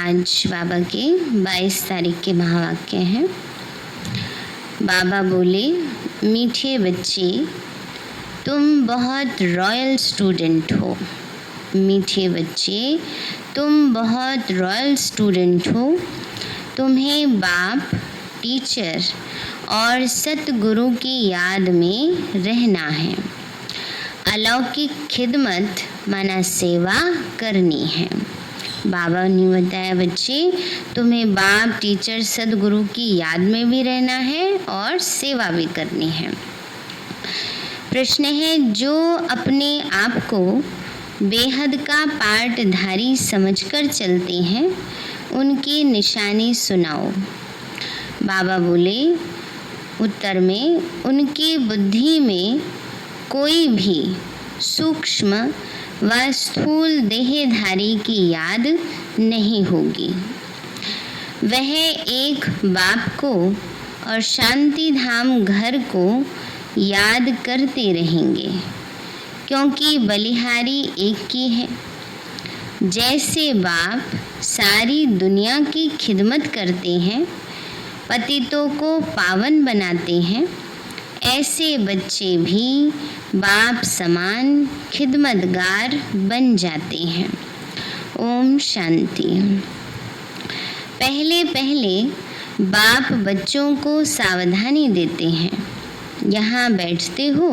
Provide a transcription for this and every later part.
आज बाबा के 22 तारीख के महावाक्य हैं। बाबा बोले, मीठे बच्चे, तुम बहुत रॉयल स्टूडेंट हो। मीठे बच्चे, तुम बहुत रॉयल स्टूडेंट हो। तुम्हें बाप, टीचर और सतगुरु की याद में रहना है। अलौकिक खिदमत माना सेवा करनी है। बाबा ने बताया, बच्चे तुम्हें बाप, टीचर, सदगुरु की याद में भी रहना है और सेवा भी करनी है। प्रश्न है, जो अपने आप को बेहद का पार्टधारी समझकर चलते हैं, उनकी निशानी सुनाओ। बाबा बोले, उत्तर में, उनकी बुद्धि में कोई भी सूक्ष्म व स्थूल देहधारी की याद नहीं होगी। वह एक बाप को और शांति धाम घर को याद करते रहेंगे, क्योंकि बलिहारी एक की है। जैसे बाप सारी दुनिया की खिदमत करते हैं, पतितों को पावन बनाते हैं, ऐसे बच्चे भी बाप समान खिदमतगार बन जाते हैं। ओम शांति। पहले पहले बाप बच्चों को सावधानी देते हैं। यहाँ बैठते हो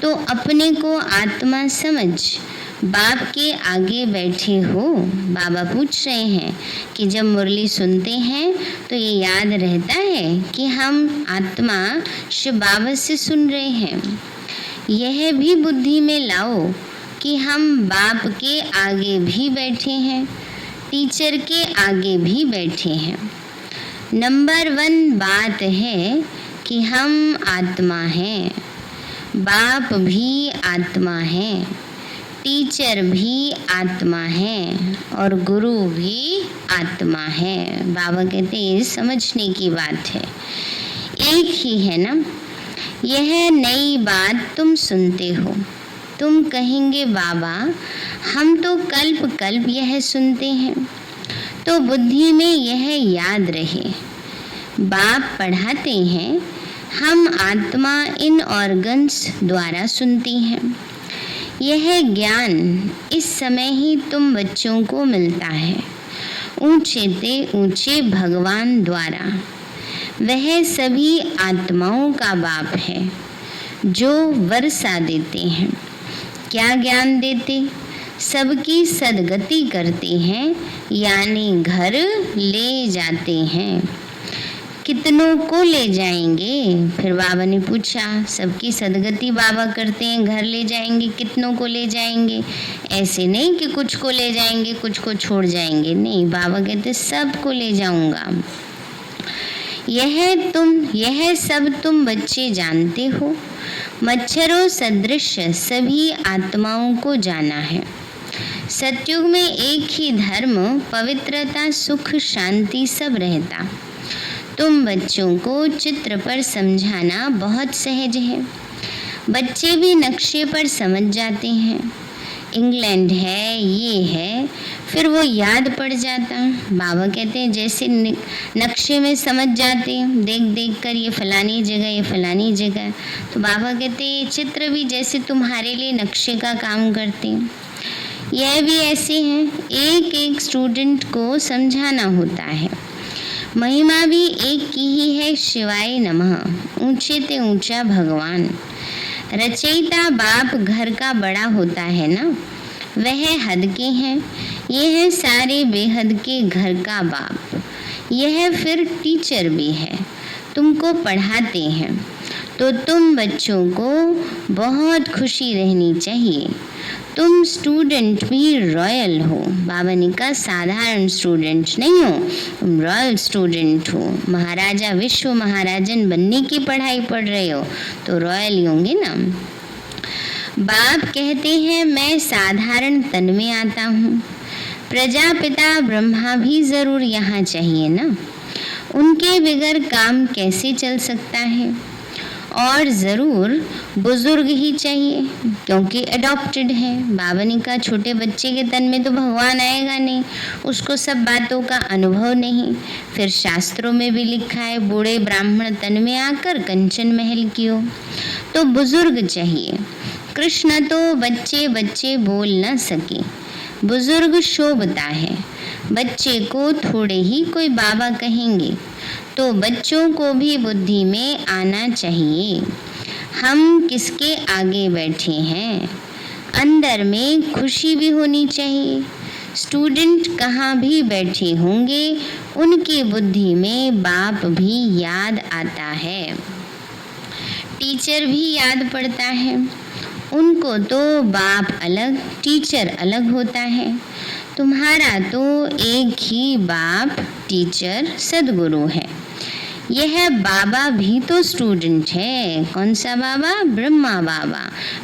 तो अपने को आत्मा समझ बाप के आगे बैठे हो। बाबा पूछ रहे हैं कि जब मुरली सुनते हैं तो ये याद रहता है कि हम आत्मा शिव बाबा से सुन रहे हैं। यह भी बुद्धि में लाओ कि हम बाप के आगे भी बैठे हैं, टीचर के आगे भी बैठे हैं। नंबर 1 बात है कि हम आत्मा हैं, बाप भी आत्मा है, टीचर भी आत्मा है और गुरु भी आत्मा है। बाबा कहते हैं समझने की बात है, एक ही है ना। यह नई बात तुम सुनते हो। तुम कहेंगे, बाबा हम तो कल्प कल्प यह सुनते हैं, तो बुद्धि में यह याद रहे। बाप पढ़ाते हैं, हम आत्मा इन ऑर्गन्स द्वारा सुनती हैं। यह ज्ञान इस समय ही तुम बच्चों को मिलता है, ऊंचे ते ऊंचे भगवान द्वारा। वह सभी आत्माओं का बाप है जो वर्षा देते हैं। क्या ज्ञान देते? सबकी सदगति करते हैं, यानी घर ले जाते हैं। कितनों को ले जाएंगे? फिर बाबा ने पूछा, सबकी सदगति बाबा करते हैं, घर ले जाएंगे, कितनों को ले जाएंगे? ऐसे नहीं कि कुछ को ले जाएंगे, कुछ को छोड़ जाएंगे, नहीं। बाबा कहते सबको ले जाऊंगा। यह सब तुम बच्चे जानते हो। मच्छरों सदृश सभी आत्माओं को जाना है। सतयुग में एक ही धर्म, पवित्रता, सुख, शांति सब रहता। तुम बच्चों को चित्र पर समझाना बहुत सहज है। बच्चे भी नक्शे पर समझ जाते हैं। इंग्लैंड है, ये है, फिर वो याद पड़ जाता। बाबा कहते हैं जैसे नक्शे में समझ जाते, देख देख कर ये फलानी जगह, ये फलानी जगह। तो बाबा कहते हैं चित्र भी जैसे तुम्हारे लिए नक्शे का काम करते हैं। यह भी ऐसे हैं, एक एक स्टूडेंट को समझाना होता है। महिमा भी एक की ही है, शिवाय नमः, ऊंचे ते ऊंचा भगवान। रचयिता बाप घर का बड़ा होता है ना, वह हद के हैं। ये है सारे बेहद के घर का बाप। यह फिर टीचर भी है, तुमको पढ़ाते हैं। तो तुम बच्चों को बहुत खुशी रहनी चाहिए। तुम स्टूडेंट भी रॉयल हो। बाबा ने कहा साधारण स्टूडेंट नहीं हो, तुम रॉयल स्टूडेंट हो। महाराजा, विश्व महाराजन बनने की पढ़ाई पढ़ रहे हो तो रॉयल ही होंगे ना। बाप कहते हैं मैं साधारण तन में आता हूँ। प्रजापिता ब्रह्मा भी जरूर यहाँ चाहिए ना, उनके बगैर काम कैसे चल सकता है। और ज़रूर बुजुर्ग ही चाहिए क्योंकि अडॉप्टेड है। बाबा ने कहा छोटे बच्चे के तन में तो भगवान आएगा नहीं, उसको सब बातों का अनुभव नहीं। फिर शास्त्रों में भी लिखा है बूढ़े ब्राह्मण तन में आकर कंचन महल कियो, तो बुजुर्ग चाहिए। कृष्ण तो बच्चे बच्चे बोल न सके, बुजुर्ग शोभता है। बच्चे को थोड़े ही कोई बाबा कहेंगे, तो बच्चों को भी बुद्धि में आना चाहिए हम किसके आगे बैठे हैं। अंदर में खुशी भी होनी चाहिए। स्टूडेंट कहाँ भी बैठे होंगे उनकी बुद्धि में बाप भी याद आता है, टीचर भी याद पड़ता है। उनको तो बाप अलग टीचर अलग होता है। तुम्हारा तो एक ही बाप टीचर सदगुरु है। यह बाबा भी तो स्टूडेंट है। कौन सा बाबा? ब्रह्मा बाबा।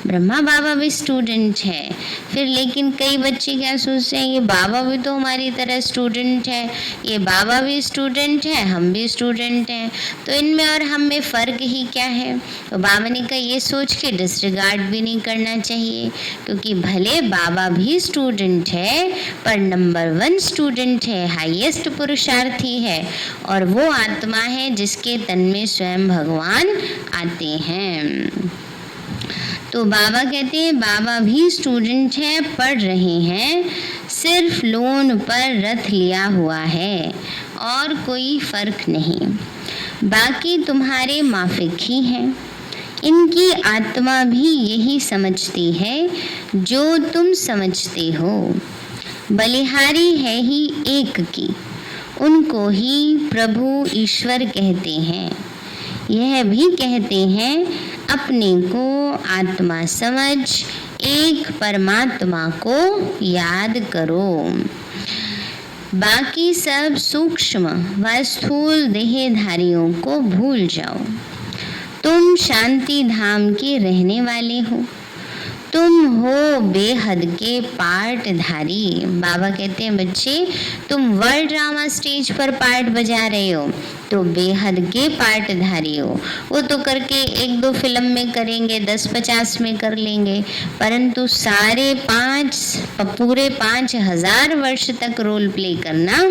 ब्रह्मा बाबा भी स्टूडेंट है। फिर लेकिन कई बच्चे क्या सोचते हैं ये बाबा भी तो हमारी तरह स्टूडेंट है, ये बाबा भी स्टूडेंट है, हम भी स्टूडेंट हैं, तो इनमें और हम में फ़र्क ही क्या है। तो बाबा ने कहा ये सोच के डिसरिगार्ड भी नहीं करना चाहिए, क्योंकि भले बाबा भी स्टूडेंट है पर नंबर 1 स्टूडेंट है, हाईएस्ट पुरुषार्थी है, और वो आत्मा है जिसके तन में स्वयं भगवान आते हैं। तो बाबा कहते हैं बाबा भी स्टूडेंट है, पढ़ रहे हैं, सिर्फ लोन पर रथ लिया हुआ है और कोई फर्क नहीं। बाकी तुम्हारे माफिक ही हैं। इनकी आत्मा भी यही समझती है जो तुम समझते हो। बलिहारी है ही एक की, उनको ही प्रभु ईश्वर कहते हैं। यह भी कहते हैं अपने को आत्मा समझ एक परमात्मा को याद करो। बाकी सब सूक्ष्म व स्थूल देहधारियों को भूल जाओ। तुम शांति धाम के रहने वाले हो, तुम हो बेहद के पार्टधारी। बाबा कहते हैं बच्चे तुम वर्ल्ड ड्रामा स्टेज पर पार्ट बजा रहे हो तो बेहद के पार्टधारी हो। वो तो करके 1-2 फिल्म में करेंगे, 10-50 में कर लेंगे, परंतु पूरे 5000 वर्ष तक रोल प्ले करना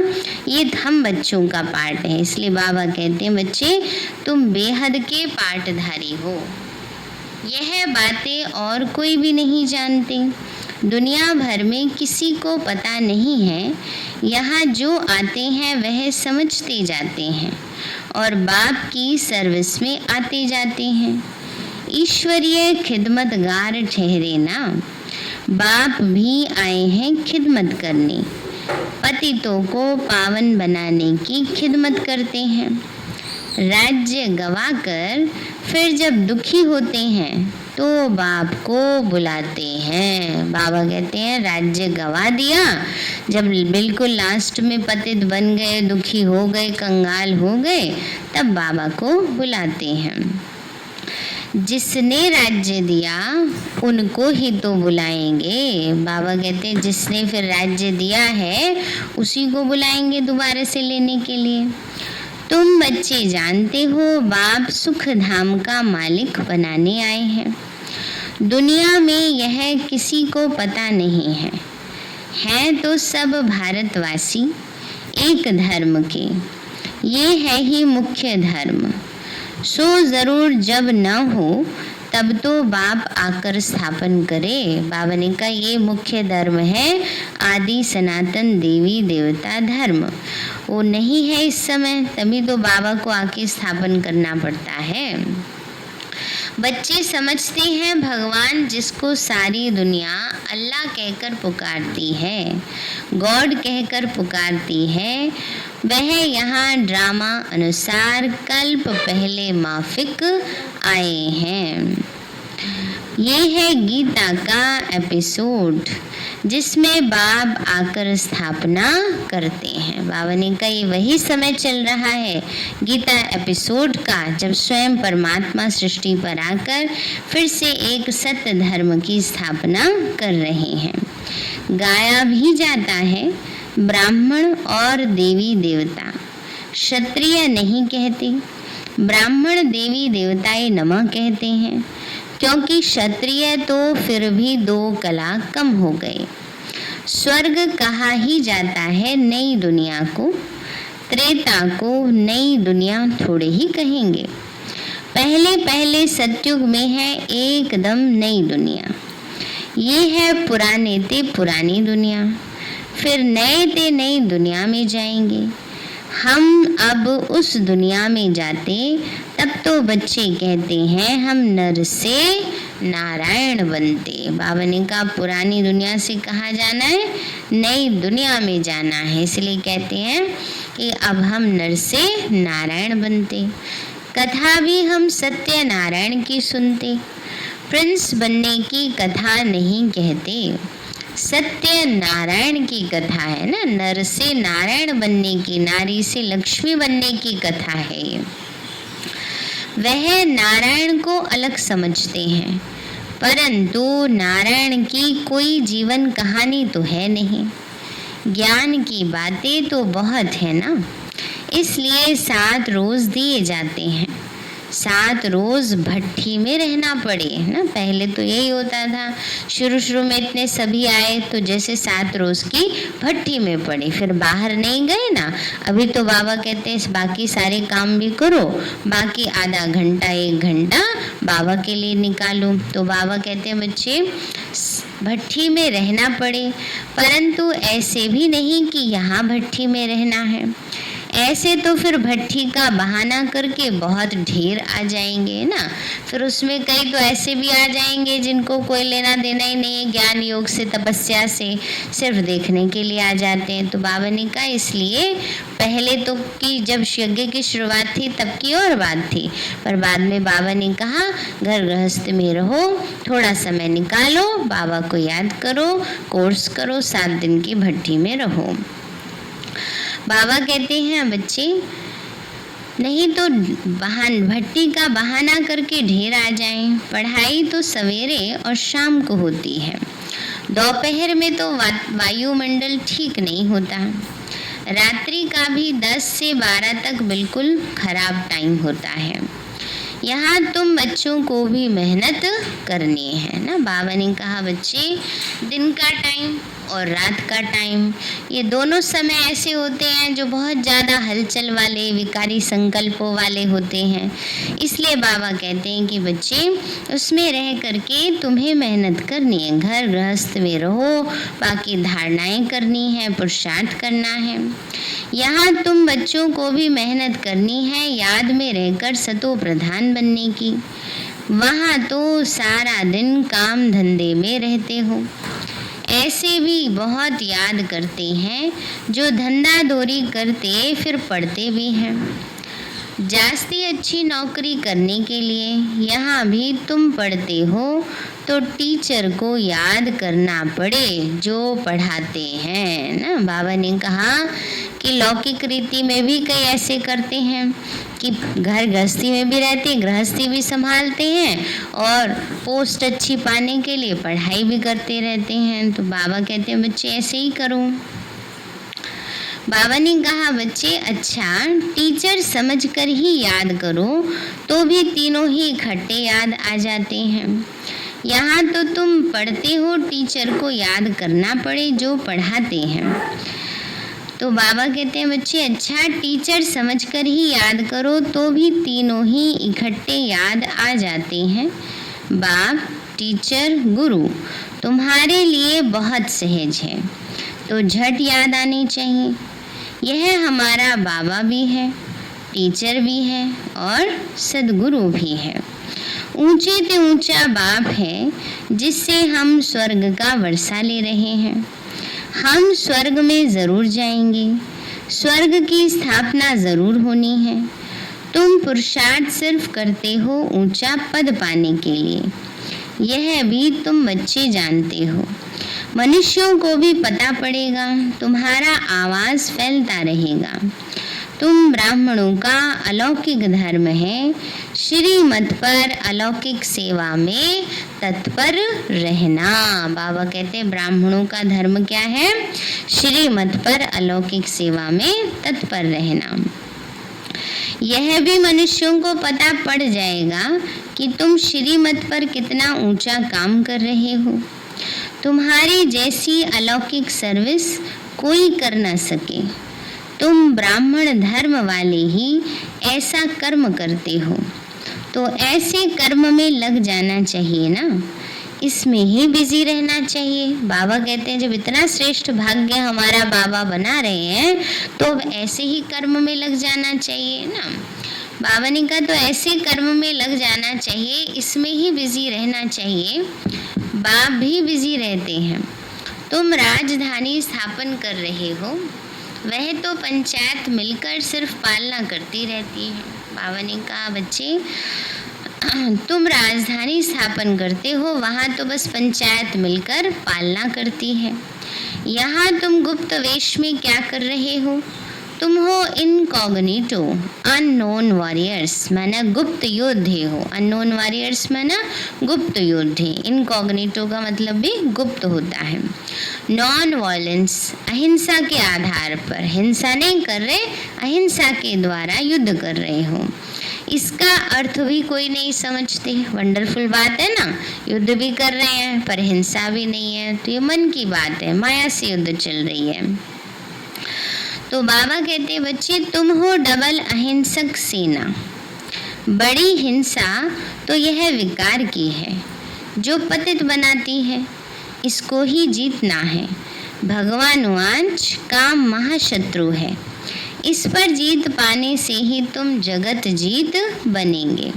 ये हम बच्चों का पार्ट है। इसलिए बाबा कहते हैं बच्चे तुम बेहद के पार्टधारी हो। यह बातें और कोई भी नहीं जानते, दुनिया भर में किसी को पता नहीं है। यहाँ जो आते हैं वह समझते जाते हैं और बाप की सर्विस में आते जाते हैं। ईश्वरीय खिदमतगार ठहरे ना, बाप भी आए हैं खिदमत करने, पतितों को पावन बनाने की खिदमत करते हैं। राज्य गवाकर फिर जब दुखी होते हैं तो बाप को बुलाते हैं। बाबा कहते हैं राज्य गवा दिया, जब बिल्कुल लास्ट में पतित बन गए, दुखी हो गए, कंगाल हो गए, तब बाबा को बुलाते हैं। जिसने राज्य दिया उनको ही तो बुलाएंगे। बाबा कहते हैं जिसने फिर राज्य दिया है उसी को बुलाएंगे दोबारा से लेने के लिए। तुम बच्चे जानते हो बाप सुख धाम का मालिक बनाने आए हैं। दुनिया में यह किसी को पता नहीं है, हैं तो सब भारतवासी एक धर्म के। ये है ही मुख्य धर्म, सो जरूर जब न हो तब तो बाप आकर स्थापन करे। बाबा ने कहा ये मुख्य धर्म है, आदि सनातन देवी देवता धर्म। वो नहीं है इस समय, तभी तो बाबा को आके स्थापन करना पड़ता है। बच्चे समझते हैं भगवान जिसको सारी दुनिया अल्लाह कहकर पुकारती है, गॉड कहकर पुकारती है, वह यहाँ ड्रामा अनुसार कल्प पहले माफिक आए हैं। ये है गीता का एपिसोड जिसमें बाप आकर स्थापना करते हैं। बाबा ने कहा ये वही समय चल रहा है गीता एपिसोड का जब स्वयं परमात्मा सृष्टि पर आकर फिर से एक सत्य धर्म की स्थापना कर रहे हैं। गाया भी जाता है ब्राह्मण और देवी देवता, क्षत्रिय नहीं कहते। ब्राह्मण देवी देवताए नमः कहते हैं, क्योंकि क्षत्रिय तो फिर भी 2 कला कम हो गए। स्वर्ग कहा ही जाता है नई दुनिया को, त्रेता को नई दुनिया थोड़े ही कहेंगे। पहले पहले सतयुग में है एकदम नई दुनिया, ये है पुराने ते पुरानी दुनिया, फिर नए ते नई दुनिया में जाएंगे। हम अब उस दुनिया में जाते तब तो बच्चे कहते हैं हम नर से नारायण बनते। बाबा ने कहा पुरानी दुनिया से कहाँ जाना है, नई दुनिया में जाना है, इसलिए कहते हैं कि अब हम नर से नारायण बनते। कथा भी हम सत्यनारायण की सुनते, प्रिंस बनने की कथा नहीं कहते, सत्य नारायण की कथा है ना। नर से नारायण बनने की, नारी से लक्ष्मी बनने की कथा है ये। वह नारायण को अलग समझते हैं, परंतु नारायण की कोई जीवन कहानी तो है नहीं, ज्ञान की बातें तो बहुत है ना, इसलिए 7 रोज दिए जाते हैं। 7 रोज भट्ठी में रहना पड़े ना। पहले तो यही होता था, शुरू में इतने सभी आए तो जैसे 7 रोज की भट्ठी में पड़े, फिर बाहर नहीं गए ना। अभी तो बाबा कहते हैं बाकी सारे काम भी करो, बाकी आधा घंटा 1 घंटा बाबा के लिए निकालो। तो बाबा कहते हैं बच्चे भट्ठी में रहना पड़े, परंतु ऐसे भी नहीं कि यहाँ भट्ठी में रहना है, ऐसे तो फिर भट्ठी का बहाना करके बहुत ढेर आ जाएंगे ना। फिर उसमें कई तो ऐसे भी आ जाएंगे जिनको कोई लेना देना ही नहीं है ज्ञान योग से, तपस्या से, सिर्फ देखने के लिए आ जाते हैं। तो बाबा ने कहा इसलिए पहले तो कि जब यज्ञ की शुरुआत थी तब की और बात थी, पर बाद में बाबा ने कहा घर गृहस्थ में रहो, थोड़ा समय निकालो, बाबा को याद करो, कोर्स करो, 7 दिन की भट्ठी में रहो। बाबा कहते हैं बच्चे नहीं तो भट्टी का बहाना करके ढेर आ जाएं। पढ़ाई तो सवेरे और शाम को होती है, दोपहर में तो वायुमंडल ठीक नहीं होता, रात्रि का भी 10 से 12 तक बिल्कुल खराब टाइम होता है। यहाँ तुम बच्चों को भी मेहनत करनी है ना। बाबा ने कहा बच्चे दिन का टाइम और रात का टाइम, ये दोनों समय ऐसे होते हैं जो बहुत ज़्यादा हलचल वाले, विकारी संकल्पों वाले होते हैं। इसलिए बाबा कहते हैं कि बच्चे उसमें रह करके तुम्हें मेहनत करनी है, घर गृहस्थ में रहो, बाकी धारणाएं करनी है, पुरुषार्थ करना है। यहाँ तुम बच्चों को भी मेहनत करनी है, याद में रहकर सतो प्रधान बनने की। वहाँ तो सारा दिन काम धंधे में रहते हो। ऐसे भी बहुत याद करते हैं जो धंधा दौरी करते फिर पढ़ते भी हैं। जास्ती अच्छी नौकरी करने के लिए यहाँ भी तुम पढ़ते हो तो टीचर को याद करना पड़े जो पढ़ाते हैं ना। बाबा ने कहा कि लौकिक रीति में भी कई ऐसे करते हैं कि घर गृहस्थी में भी रहते, गृहस्थी भी संभालते हैं और पोस्ट अच्छी पाने के लिए पढ़ाई भी करते रहते हैं। तो बाबा कहते हैं बच्चे ऐसे ही करो। बाबा ने कहा बच्चे अच्छा टीचर समझकर ही याद करो तो भी तीनों ही इकट्ठे याद आ जाते हैं। यहाँ तो तुम पढ़ते हो, टीचर को याद करना पड़े जो पढ़ाते हैं। तो बाबा कहते हैं बच्चे अच्छा टीचर समझकर ही याद करो तो भी तीनों ही इकट्ठे याद आ जाते हैं। बाप, टीचर, गुरु तुम्हारे लिए बहुत सहज है तो झट याद आनी चाहिए। यह हमारा बाबा भी है, टीचर भी है और सदगुरु भी है। ऊंचे से ऊंचा बाप है जिससे हम स्वर्ग का वर्षा ले रहे हैं। हम स्वर्ग में ज़रूर जाएंगे, स्वर्ग की स्थापना ज़रूर होनी है। तुम पुरुषार्थ सिर्फ करते हो ऊंचा पद पाने के लिए, यह भी तुम बच्चे जानते हो। मनुष्यों को भी पता पड़ेगा, तुम्हारा आवाज़ फैलता रहेगा। तुम ब्राह्मणों का अलौकिक धर्म है श्रीमत पर अलौकिक सेवा में तत्पर रहना। बाबा कहते हैं ब्राह्मणों का धर्म क्या है? श्रीमत पर अलौकिक सेवा में तत्पर रहना। यह भी मनुष्यों को पता पड़ जाएगा कि तुम श्रीमत पर कितना ऊंचा काम कर रहे हो। तुम्हारी जैसी अलौकिक सर्विस कोई कर न सके। तुम ब्राह्मण धर्म वाले ही ऐसा कर्म करते हो, तो ऐसे कर्म में लग जाना चाहिए ना, इसमें ही बिजी रहना चाहिए। बाबा कहते हैं जब इतना श्रेष्ठ भाग्य हमारा बाबा बना रहे हैं तो अब ऐसे ही कर्म में लग जाना चाहिए ना। बाबा ने कहा तो ऐसे कर्म में लग जाना चाहिए, इसमें ही बिजी रहना चाहिए। बाप भी बिजी रहते हैं। तुम राजधानी स्थापन कर रहे हो, वह तो पंचायत मिलकर सिर्फ पालना करती रहती है। बाबा ने कहा बच्चे तुम राजधानी स्थापन करते हो, वहाँ तो बस पंचायत मिलकर पालना करती है। यहाँ तुम गुप्त वेश में क्या कर रहे हो? तुम हो इनकॉग्निटो, अननोन वॉरियर्स माना गुप्त योद्धे हो। अननोन वॉरियर्स माना गुप्त योद्धे। इनकॉग्निटो का मतलब भी गुप्त होता है। नॉन वायलेंस, अहिंसा के आधार पर, हिंसा नहीं कर रहे, अहिंसा के द्वारा युद्ध कर रहे हो। इसका अर्थ भी कोई नहीं समझते। वंडरफुल बात है ना, युद्ध भी कर रहे हैं पर हिंसा भी नहीं है, तो ये मन की बात है, माया से युद्ध चल रही है। तो बाबा कहते हैं बच्चे तुम हो डबल अहिंसक सेना। बड़ी हिंसा तो यह विकार की है जो पतित बनाती है, इसको ही जीतना है। भगवानुवांच काम महाशत्रु है, इस पर जीत पाने से ही तुम जगत जीत बनेंगे।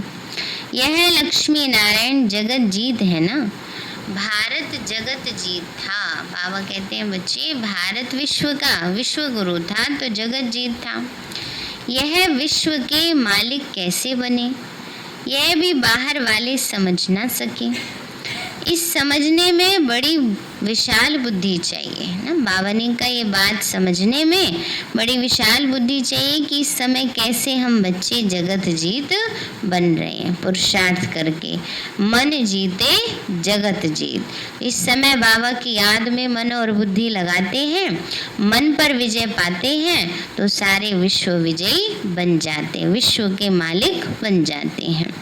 यह लक्ष्मी नारायण जगत जीत है ना। भारत जगत जीत था। बाबा कहते हैं बच्चे भारत विश्व का विश्व गुरु था तो जगत जीत था। यह विश्व के मालिक कैसे बने, यह भी बाहर वाले समझ ना सके। इस समझने में बड़ी विशाल बुद्धि चाहिए ना। बाबा ने का ये बात समझने में बड़ी विशाल बुद्धि चाहिए कि इस समय कैसे हम बच्चे जगत जीत बन रहे हैं, पुरुषार्थ करके। मन जीते जगत जीत। इस समय बाबा की याद में मन और बुद्धि लगाते हैं, मन पर विजय पाते हैं तो सारे विश्व विजयी बन जाते हैं, विश्व के मालिक बन जाते हैं।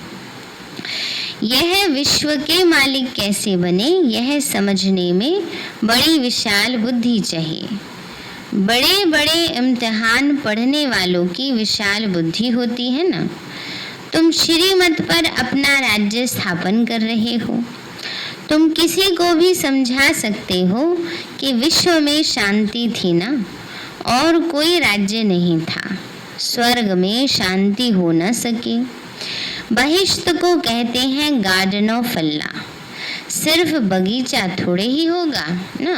यह विश्व के मालिक कैसे बने, यह समझने में बड़ी विशाल बुद्धि चाहिए। बड़े बड़े इम्तिहान पढ़ने वालों की विशाल बुद्धि होती है ना। तुम श्रीमत पर अपना राज्य स्थापन कर रहे हो। तुम किसी को भी समझा सकते हो कि विश्व में शांति थी ना, और कोई राज्य नहीं था, स्वर्ग में शांति हो न सके। बहिश्त को कहते हैं गार्डन ऑफ अल्लाह। सिर्फ बगीचा थोड़े ही होगा ना।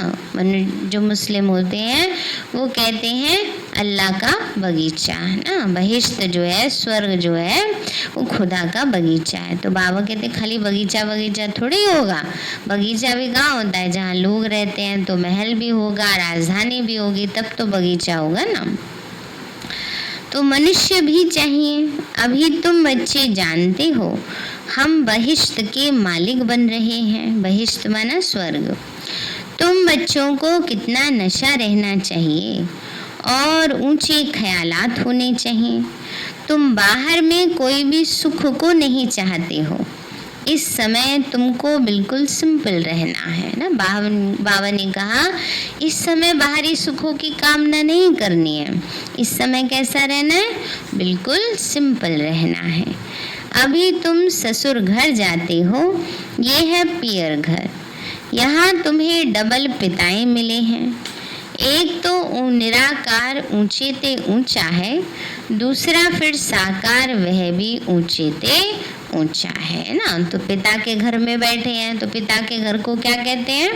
जो मुस्लिम होते हैं वो कहते हैं अल्लाह का बगीचा ना। बहिश्त जो है, स्वर्ग जो है, वो खुदा का बगीचा है। तो बाबा कहते हैं खाली बगीचा बगीचा थोड़े ही होगा। बगीचा भी कहाँ होता है, जहाँ लोग रहते हैं तो महल भी होगा, राजधानी भी होगी, तब तो बगीचा होगा ना। तो मनुष्य भी चाहिए। अभी तुम बच्चे जानते हो हम बहिश्त के मालिक बन रहे हैं। बहिश्त माना स्वर्ग। तुम बच्चों को कितना नशा रहना चाहिए और ऊंचे ख्यालात होने चाहिए। तुम बाहर में कोई भी सुख को नहीं चाहते हो। इस समय तुमको बिल्कुल सिंपल रहना है ना। बाबा ने कहा इस समय बाहरी सुखों की कामना नहीं करनी है। इस समय कैसा रहना है, बिल्कुल सिंपल रहना है। अभी तुम ससुर घर जाते हो, ये है पियर घर। यहाँ तुम्हें डबल पिताएं मिले हैं। एक तो निराकार ऊंचे ते ऊंचा है, दूसरा फिर साकार वह भी ऊंचे ते ऊंचा है ना। तो पिता के घर में बैठे हैं तो पिता के घर को क्या कहते हैं,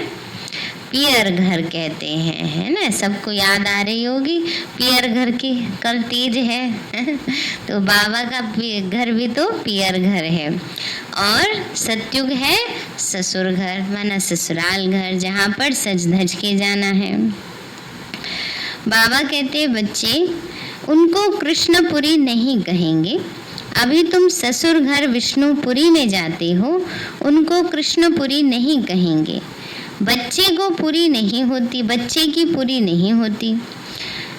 पियर घर कहते हैं, है ना। सबको याद आ रही होगी पियर घर की, कल तीज है तो बाबा का घर भी तो पियर घर है। और सत्युग है ससुर घर माना ससुराल घर, जहाँ पर सज धज के जाना है। बाबा कहते बच्चे उनको कृष्णपुरी नहीं कहेंगे। अभी तुम ससुर घर विष्णुपुरी में जाते हो, उनको कृष्णपुरी नहीं कहेंगे। बच्चे को पुरी नहीं होती, बच्चे की पुरी नहीं होती।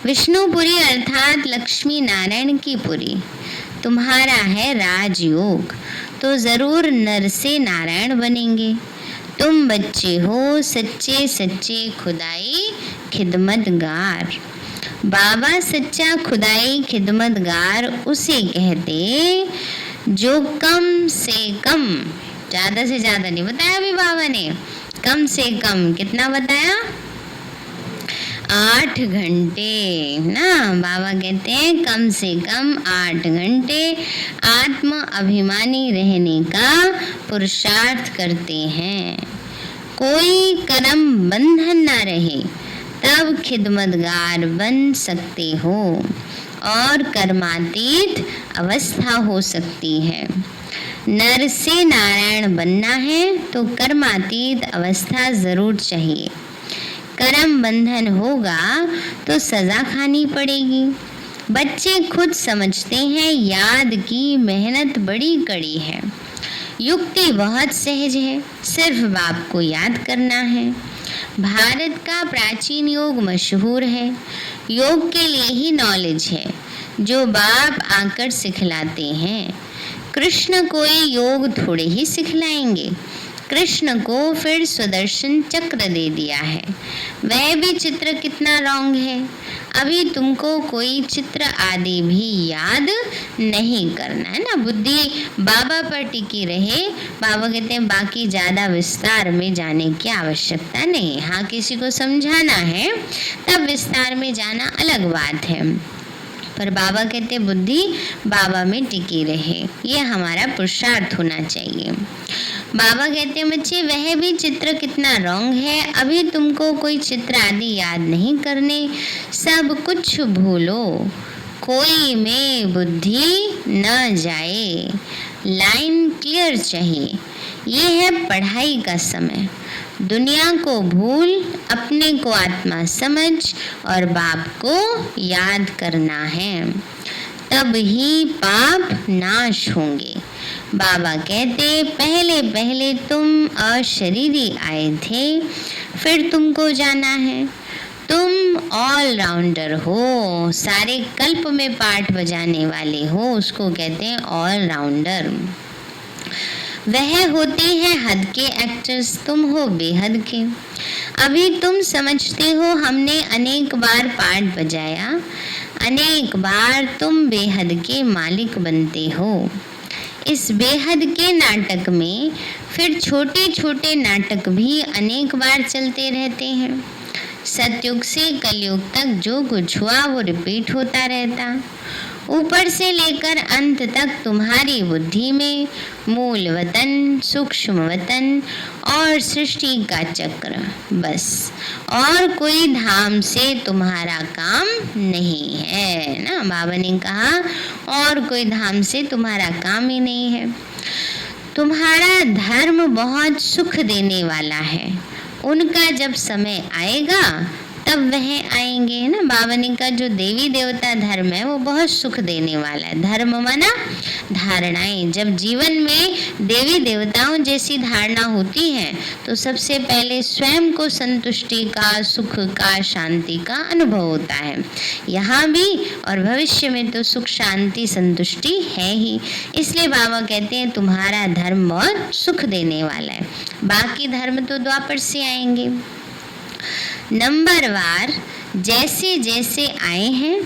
विष्णुपुरी अर्थात लक्ष्मी नारायण की पुरी। तुम्हारा है राजयोग, तो जरूर नर से नारायण बनेंगे। तुम बच्चे हो सच्चे सच्चे खुदाई खिदमतगार। बाबा सच्चा खुदाई खिदमतगार उसे कहते जो कम से कम, ज़्यादा से ज़्यादा नहीं बताया अभी बाबा ने, कम से कम कितना बताया, 8 घंटे ना। बाबा कहते हैं कम से कम 8 घंटे आत्म अभिमानी रहने का पुरुषार्थ करते हैं। कोई कर्म बंधन ना रहे तब खिदमतगार बन सकते हो और कर्मातीत अवस्था हो सकती है। नर से नारायण बनना है तो कर्मातीत अवस्था जरूर चाहिए। कर्म बंधन होगा तो सजा खानी पड़ेगी। बच्चे खुद समझते हैं याद की मेहनत बड़ी कड़ी है। युक्ति बहुत सहज है, सिर्फ बाप को याद करना है। भारत का प्राचीन योग मशहूर है। योग के लिए ही नॉलेज है जो बाप आकर सिखलाते हैं। कृष्ण कोई योग थोड़े ही सिखलाएंगे। कृष्ण को फिर सुदर्शन चक्र दे दिया है, वह भी चित्र कितना रॉन्ग है। अभी तुमको कोई चित्र आदि भी याद नहीं करना है ना, बुद्धि बाबा पर टिकी रहे। बाबा कहते हैं बाकी ज़्यादा विस्तार में जाने की आवश्यकता नहीं। हाँ, किसी को समझाना है तब विस्तार में जाना अलग बात है, पर बाबा कहते बुद्धि बाबा में टिकी रहे, ये हमारा पुरुषार्थ होना चाहिए। बाबा कहते हैं बच्चे वह भी चित्र कितना रॉन्ग है। अभी तुमको कोई चित्र आदि याद नहीं करने, सब कुछ भूलो, कोई में बुद्धि न जाए। लाइन क्लियर चाहिए। ये है पढ़ाई का समय। दुनिया को भूल, अपने को आत्मा समझ और बाप को याद करना है, तब ही पाप नाश होंगे। बाबा कहते पहले पहले तुम अशरीरी आए थे, फिर तुमको जाना है। तुम ऑलराउंडर हो, सारे कल्प में पाठ बजाने वाले हो, उसको कहते हैं ऑलराउंडर। वह होते हैं हद के एक्टर्स, तुम हो बेहद के। अभी तुम समझते हो हमने अनेक बार पाठ बजाया, अनेक बार तुम बेहद के मालिक बनते हो। इस बेहद के नाटक में फिर छोटे छोटे नाटक भी अनेक बार चलते रहते हैं। सतयुग से कलयुग तक जो कुछ हुआ वो रिपीट होता रहता। ऊपर से लेकर अंत तक तुम्हारी बुद्धि में मूल वतन, सूक्ष्म वतन और सृष्टि का चक्र, बस और कोई धाम से तुम्हारा काम नहीं है ना। बाबा ने कहा और कोई धाम से तुम्हारा काम ही नहीं है। तुम्हारा धर्म बहुत सुख देने वाला है, उनका जब समय आएगा तब वह आएंगे ना। बाबा ने कहा जो देवी देवता धर्म है वो बहुत सुख देने वाला है। धर्म माना धारणाएं। जब जीवन में देवी देवताओं जैसी धारणा होती है तो सबसे पहले स्वयं को संतुष्टि का, सुख का, शांति का अनुभव होता है। यहाँ भी और भविष्य में तो सुख, शांति, संतुष्टि है ही। इसलिए बाबा कहते हैं तुम्हारा धर्म बहुत सुख देने वाला है। बाकी धर्म तो द्वापर से आएंगे। नंबरवार जैसे जैसे आए हैं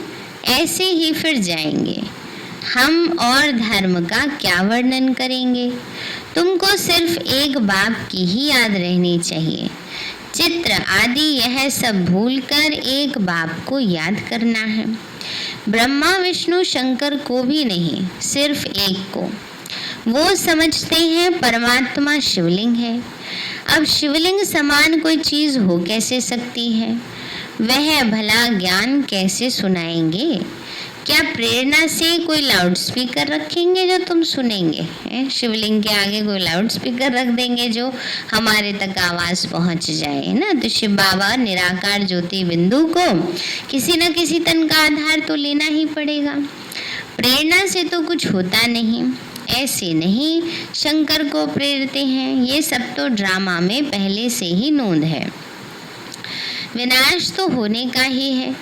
ऐसे ही फिर जाएंगे। हम और धर्म का क्या वर्णन करेंगे। तुमको सिर्फ एक बाप की ही याद रहनी चाहिए। चित्र आदि यह सब भूलकर एक बाप को याद करना है। ब्रह्मा, विष्णु, शंकर को भी नहीं, सिर्फ एक को। वो समझते हैं परमात्मा शिवलिंग है। अब शिवलिंग समान कोई चीज हो कैसे सकती है। वह भला ज्ञान कैसे सुनाएंगे। क्या प्रेरणा से कोई लाउड स्पीकर रखेंगे जो तुम सुनेंगे। शिवलिंग के आगे कोई लाउड स्पीकर रख देंगे जो हमारे तक आवाज पहुंच जाए ना। तो शिव बाबा निराकार ज्योति बिंदु को किसी न किसी तन का आधार तो लेना ही पड़ेगा। प्रेरणा से तो कुछ होता नहीं। ऐसे नहीं शंकर को प्रेरते हैं, ये सब तो ड्रामा में पहले से ही नोंद है। विनाश तो होने का ही है।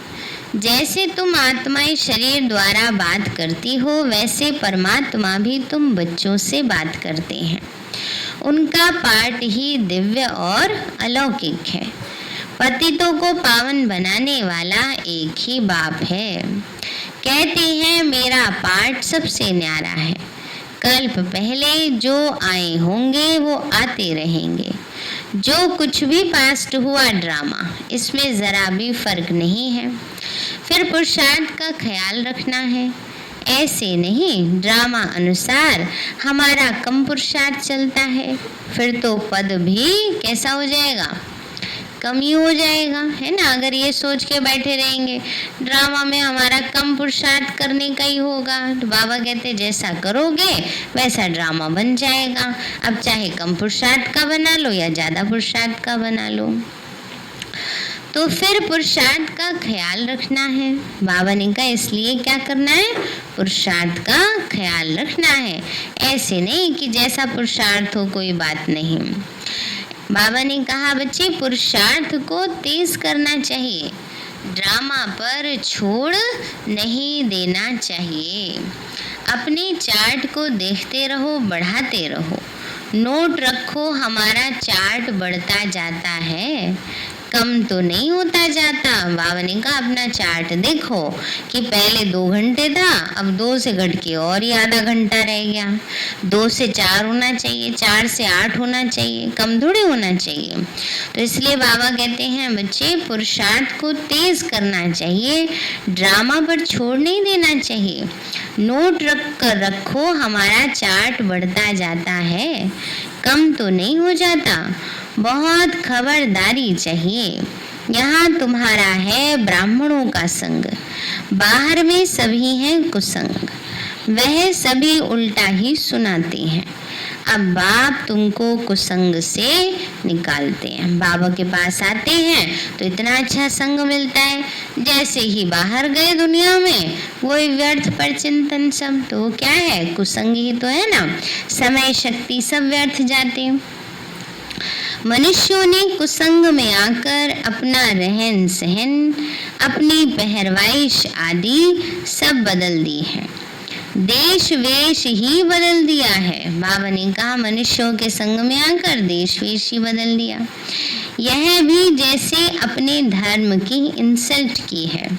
जैसे तुम आत्माएं शरीर द्वारा बात करती हो, वैसे परमात्मा भी तुम बच्चों से बात करते हैं। उनका पाठ ही दिव्य और अलौकिक है। पतितों को पावन बनाने वाला एक ही बाप है। कहते हैं मेरा पाठ सबसे न्यारा है। कल्प पहले जो आए होंगे वो आते रहेंगे। जो कुछ भी पास्ट हुआ ड्रामा, इसमें ज़रा भी फर्क नहीं है। फिर पुरुषार्थ का ख्याल रखना है। ऐसे नहीं, ड्रामा अनुसार हमारा कम पुरुषार्थ चलता है, फिर तो पद भी कैसा हो जाएगा, कमी हो जाएगा, है ना। अगर ये सोच के बैठे रहेंगे ड्रामा में हमारा कम पुरुषार्थ करने का ही होगा, तो बाबा कहते जैसा करोगे वैसा ड्रामा बन जाएगा। अब चाहे कम पुरुषार्थ का बना लो या ज़्यादा पुरुषार्थ का बना लो। तो फिर पुरुषार्थ का ख्याल रखना है। बाबा ने कहा इसलिए क्या करना है, पुरुषार्थ का ख्याल रखना है। ऐसे नहीं कि जैसा पुरुषार्थ हो कोई बात नहीं। बाबा ने कहा बच्चे पुरुषार्थ को तेज करना चाहिए, ड्रामा पर छोड़ नहीं देना चाहिए। अपने चार्ट को देखते रहो, बढ़ाते रहो। नोट रखो, हमारा चार्ट बढ़ता जाता है, कम तो नहीं होता जाता। बाबा ने कहा अपना चार्ट देखो कि पहले 2 घंटे था, अब 2 से घट के और ही आधा घंटा रह गया। 2 से 4 होना चाहिए, 4 से 8 होना चाहिए, कम थोड़ी होना चाहिए। तो इसलिए बाबा कहते हैं बच्चे पुरुषार्थ को तेज करना चाहिए, ड्रामा पर छोड़ नहीं देना चाहिए। नोट रख कर रखो, हमारा चार्ट बढ़ता जाता है, कम तो नहीं हो जाता। बहुत खबरदारी चाहिए। यहाँ तुम्हारा है ब्राह्मणों का संग, बाहर में सभी हैं कुसंग, वह सभी उल्टा ही सुनाते हैं। अब बाप तुमको कुसंग से निकालते हैं। बाबा के पास आते हैं तो इतना अच्छा संग मिलता है, जैसे ही बाहर गए दुनिया में वही व्यर्थ पर चिंतन सब, तो वो क्या है, कुसंग ही तो है ना। समय शक्ति सब व्यर्थ जाते हैं। मनुष्यों ने कुसंग में आकर अपना रहन सहन, अपनी पहरवाइश आदि सब बदल दी है, देश वेश ही बदल दिया है। बाबा ने कहा मनुष्यों के संग में आकर देश वेश ही बदल दिया। यह भी जैसे अपने धर्म की इंसल्ट की है।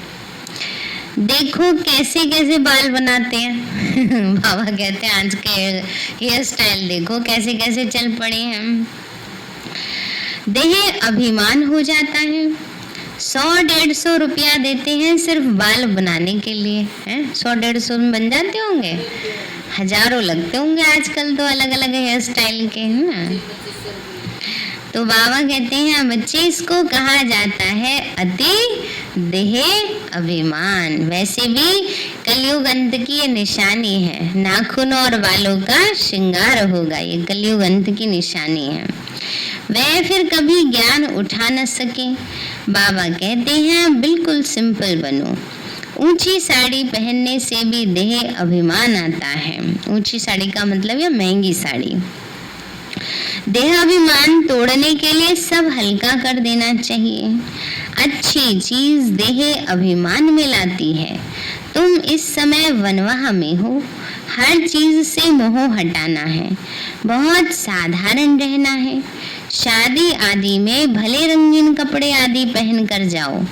देखो कैसे कैसे बाल बनाते हैं बाबा कहते हैं आज के हेयर स्टाइल देखो कैसे कैसे चल पड़े हैं। देह अभिमान हो जाता है। 100-150 रुपया देते हैं सिर्फ बाल बनाने के लिए, हैं 100-150 में बन जाते होंगे, हजारों लगते होंगे आजकल तो अलग अलग हेयर स्टाइल के, है ना। तो बाबा कहते हैं बच्चे इसको कहा जाता है अति देह अभिमान। वैसे भी कलयुग अंत की ये निशानी है, नाखून और बालों का श्रृंगार होगा, ये कलयुग अंत की निशानी है। वह फिर कभी ज्ञान उठा न सके। बाबा कहते हैं बिल्कुल सिंपल बनो। ऊंची साड़ी पहनने से भी देह अभिमान आता है। ऊंची साड़ी का मतलब है महंगी साड़ी। देह अभिमान तोड़ने के लिए सब हल्का कर देना चाहिए। अच्छी चीज देह अभिमान में लाती है। तुम इस समय वनवाह में हो, हर चीज से मोह हटाना है, बहुत साधारण रहना है। शादी आदि में भले रंगीन कपड़े आदि पहन कर जाओ,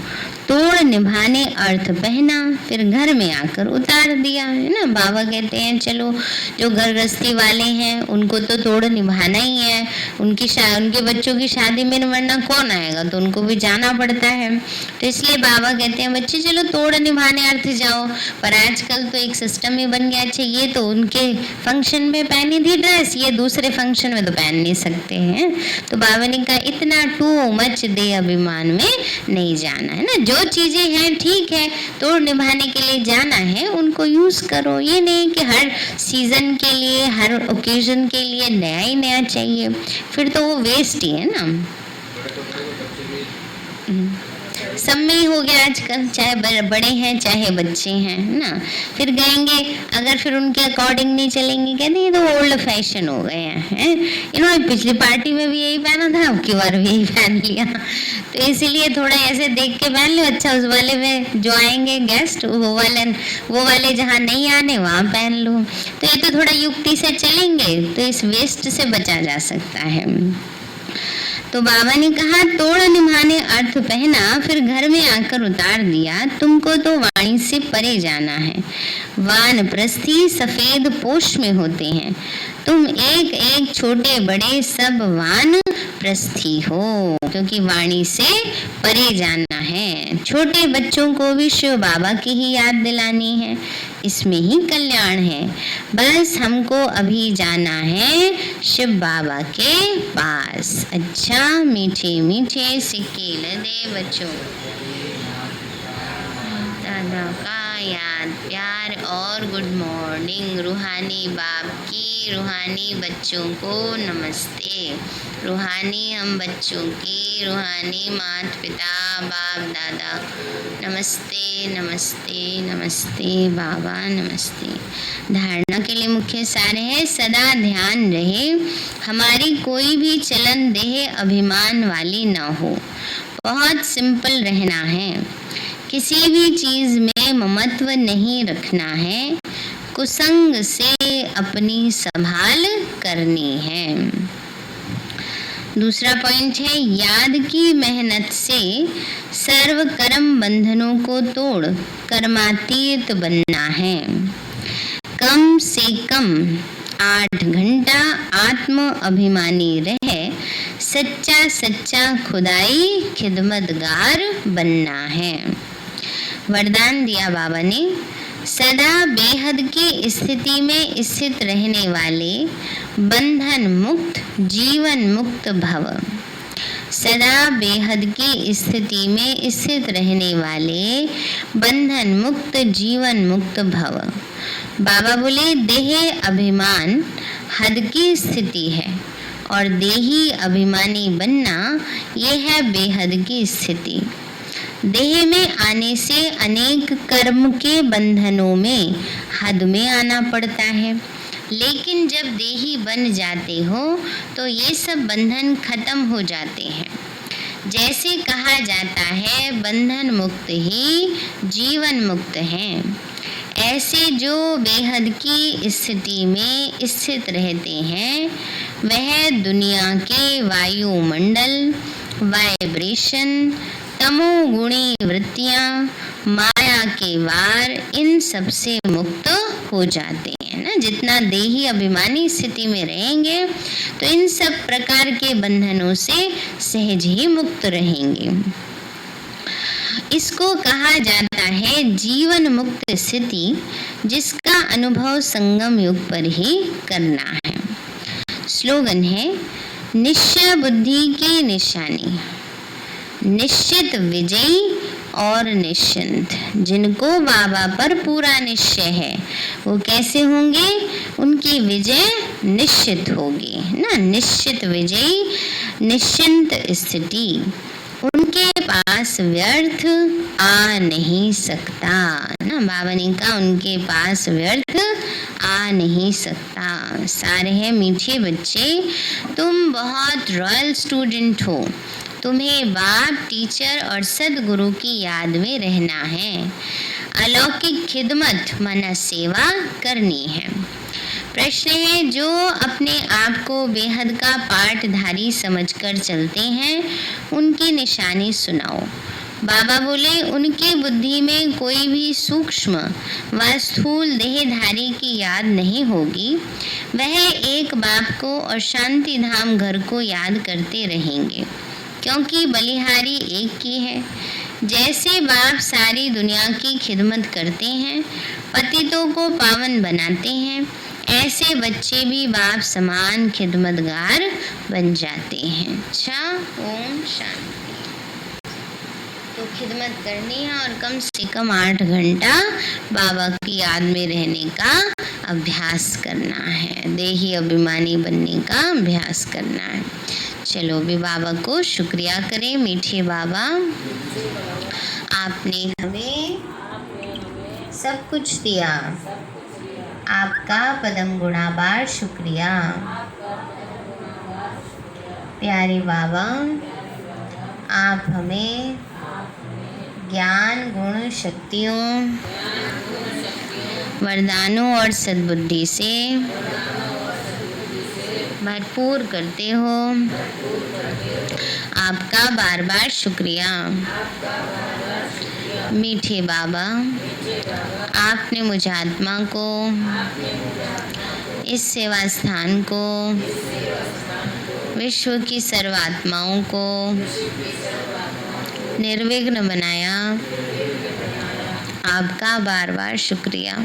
तोड़ निभाने अर्थ पहना, फिर घर में आकर उतार दिया, है ना। बाबा कहते हैं चलो जो घर गृहस्थी वाले हैं उनको तो तोड़ निभाना ही है, उनके बच्चों की शादी में वरना कौन आएगा, तो उनको भी जाना पड़ता है। तो इसलिए बाबा कहते हैं बच्चे चलो तोड़ निभाने अर्थ जाओ। पर आजकल तो एक सिस्टम ही बन गया, अच्छा ये तो उनके फंक्शन में पहनी थी ड्रेस, ये दूसरे फंक्शन में तो पहन नहीं सकते हैं। तो बाबा ने कहा इतना टू मच दे अभिमान में नहीं जाना, है ना। जो चीजें हैं ठीक है, तोड़ निभाने के लिए जाना है उनको यूज करो। ये नहीं कि हर सीजन के लिए हर ओकेजन के लिए नया ही नया चाहिए, फिर तो वो वेस्ट ही है ना। सब में ही हो गया आजकल, चाहे बड़े हैं चाहे बच्चे हैं, है ना। फिर गएंगे, अगर फिर उनके अकॉर्डिंग नहीं चलेंगे, कहते ये तो ओल्ड फैशन हो गए हैं। इन्होंने पिछली पार्टी में भी यही पहना था, अब की बार भी यही पहन लिया, तो इसीलिए थोड़ा ऐसे देख के पहन लो। अच्छा, उस वाले में जो आएंगे गेस्ट, वो वाले जहाँ नहीं आने वहाँ पहन लो। तो ये तो थोड़ा युक्ति से चलेंगे तो इस वेस्ट से बचा जा सकता है। तो बाबा ने कहा, तोड़ निभाने अर्थ पहना, फिर घर में आकर उतार दिया, तुमको तो वाणी से परे जाना है। वानप्रस्थी सफेद पोष में होते हैं, तुम एक एक छोटे बड़े सब वानप्रस्थी हो, क्योंकि वाणी से परे जाना है। छोटे बच्चों को भी शिव बाबा की ही याद दिलानी है, इसमें ही कल्याण है। बस हमको अभी जाना है शिव बाबा के पास। अच्छा, मीठे मीठे सिक्के लदे बच्चों, दादा का याद प्यार और गुड मॉर्निंग। रूहानी बाप की रूहानी बच्चों को नमस्ते। रूहानी हम बच्चों की रूहानी माता पिता बाप दादा नमस्ते नमस्ते नमस्ते बाबा नमस्ते। धारणा के लिए मुख्य सार है, सदा ध्यान रहे हमारी कोई भी चलन देह अभिमान वाली ना हो। बहुत सिंपल रहना है, किसी भी चीज में ममत्व नहीं रखना है, कुसंग से अपनी संभाल करनी है। दूसरा पॉइंट है, याद की मेहनत से सर्व कर्म बंधनों को तोड़ कर्मातीत बनना है। कम से कम 8 घंटा आत्म अभिमानी रहे सच्चा खुदाई खिदमतगार बनना है। वरदान दिया बाबा ने, सदा बेहद की स्थिति में स्थित रहने वाले बंधन मुक्त जीवन मुक्त भव। सदा बेहद की स्थिति में स्थित रहने वाले बंधन मुक्त जीवन मुक्त भव। बाबा बोले, देह अभिमान हद की स्थिति है और देही अभिमानी बनना यह है बेहद की स्थिति। देह में आने से अनेक कर्म के बंधनों में हद में आना पड़ता है, लेकिन जब देही बन जाते हो तो ये सब बंधन खत्म हो जाते हैं। जैसे कहा जाता है, बंधन मुक्त ही जीवन मुक्त हैं। ऐसे जो बेहद की स्थिति में स्थित रहते हैं, वह दुनिया के वायुमंडल, वाइब्रेशन, तमोगुणी वृत्तियां, माया के वार, इन सब से मुक्त हो जाते हैं ना। जितना देही अभिमानी स्थिति में रहेंगे तो इन सब प्रकार के बंधनों से सहज ही मुक्त रहेंगे। इसको कहा जाता है जीवन मुक्त स्थिति, जिसका अनुभव संगम युग पर ही करना है। स्लोगन है, निश्चय बुद्धि की निशानी, निश्चित विजयी और निश्चिंत। जिनको बाबा पर पूरा निश्चय है वो कैसे होंगे? उनकी विजय निश्चित होगी ना। निश्चित विजयी निश्चिंत स्थिति, उनके पास व्यर्थ आ नहीं सकता ना। बाबा ने कहा उनके पास व्यर्थ आ नहीं सकता। सारे हैं मीठे बच्चे, तुम बहुत रॉयल स्टूडेंट हो। तुम्हें बाप, टीचर और सदगुरु की याद में रहना है। अलौकिक खिदमत माना सेवा करनी है। प्रश्न है, जो अपने आप को बेहद का पाठधारी समझकर चलते हैं, उनकी निशानी सुनाओ। बाबा बोले, उनकी बुद्धि में कोई भी सूक्ष्म व स्थूल देहधारी की याद नहीं होगी। वह एक बाप को और शांति धाम घर को याद करते रहेंगे, क्योंकि बलिहारी एक की है। जैसे बाप सारी दुनिया की खिदमत करते हैं, पतितों को पावन बनाते हैं, ऐसे बच्चे भी बाप समान खिदमतगार बन जाते हैं। अच्छा, ओम शांति। तो खिदमत करनी है और कम से कम 8 घंटा बाबा की याद में रहने का अभ्यास करना है। देही अभिमानी बनने का अभ्यास करना है। चलो भी बाबा को शुक्रिया करें। मीठे बाबा आपने हमें सब कुछ दिया। आपका पदम गुणाबार शुक्रिया। प्यारे बाबा, आप हमें ज्ञान, गुण, शक्तियों, वरदानों और सद्बुद्धि से भरपूर करते हो। आपका बार बार शुक्रिया। मीठे बाबा, आपने मुझ आत्मा को, इस सेवा स्थान को, विश्व की सर्व आत्माओं को निर्विघ्न बनाया। आपका बार बार शुक्रिया।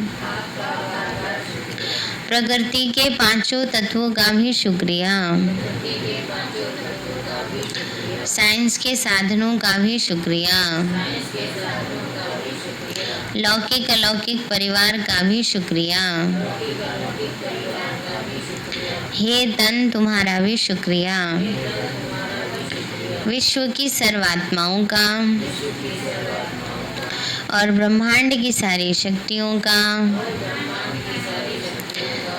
प्रकृति के पांचों तत्वों का भी शुक्रिया। साइंस के साधनों का भी शुक्रिया। लौकिक अलौकिक परिवार का भी शुक्रिया। हे तन, तुम्हारा भी शुक्रिया। विश्व की सर्वात्माओं का और ब्रह्मांड की सारी शक्तियों का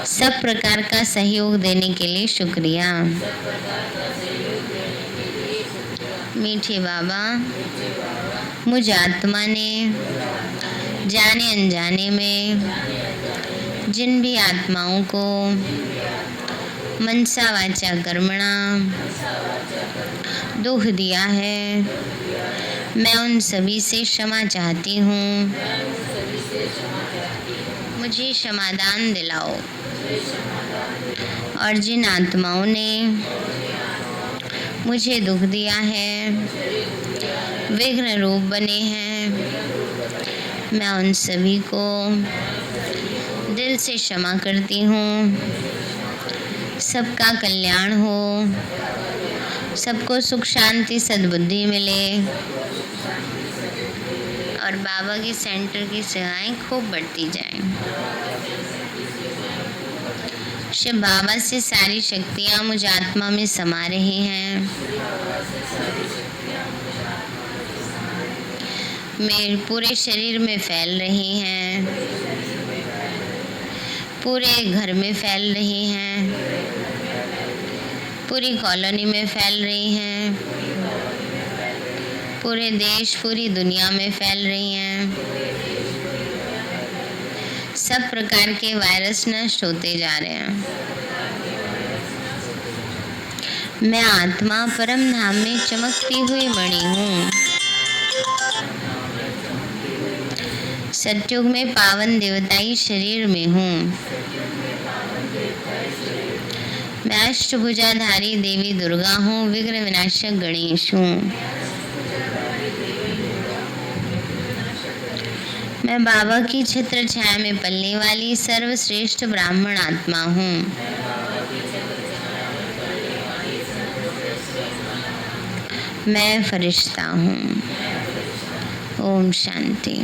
सब प्रकार का सहयोग देने के लिए शुक्रिया। मीठे बाबा, मुझ आत्मा ने जाने अनजाने में जिन भी आत्माओं को मनसा वाचा कर्मणा दुख दिया है, मैं उन सभी से क्षमा चाहती हूँ। मुझे क्षमादान दिलाओ। और जिन आत्माओं ने मुझे दुख दिया है, विघ्न रूप बने हैं, मैं उन सभी को दिल से क्षमा करती हूँ। सबका कल्याण हो, सबको सुख शांति सद्बुद्धि मिले और बाबा के सेंटर की सेवाएं खूब बढ़ती जाएं। शिव बाबा से सारी शक्तियाँ मुझ आत्मा में समा रही हैं। मेरे पूरे शरीर में फैल रही हैं, पूरे घर में फैल रही हैं, पूरी कॉलोनी में फैल रही हैं, पूरे देश पूरी दुनिया में फैल रही हैं। सब प्रकार के वायरस नष्ट होते जा रहे हैं। मैं आत्मा परम धाम में चमकती हुई मणि हूँ। सतयुग में पावन देवताई शरीर में हूँ। मैं अष्टभुजाधारी देवी दुर्गा हूँ, विघ्न विनाशक गणेश हूँ। मैं बाबा की छत्र छाया में पलने वाली सर्वश्रेष्ठ ब्राह्मण आत्मा हूँ। मैं फरिश्ता हूँ। ओम शांति।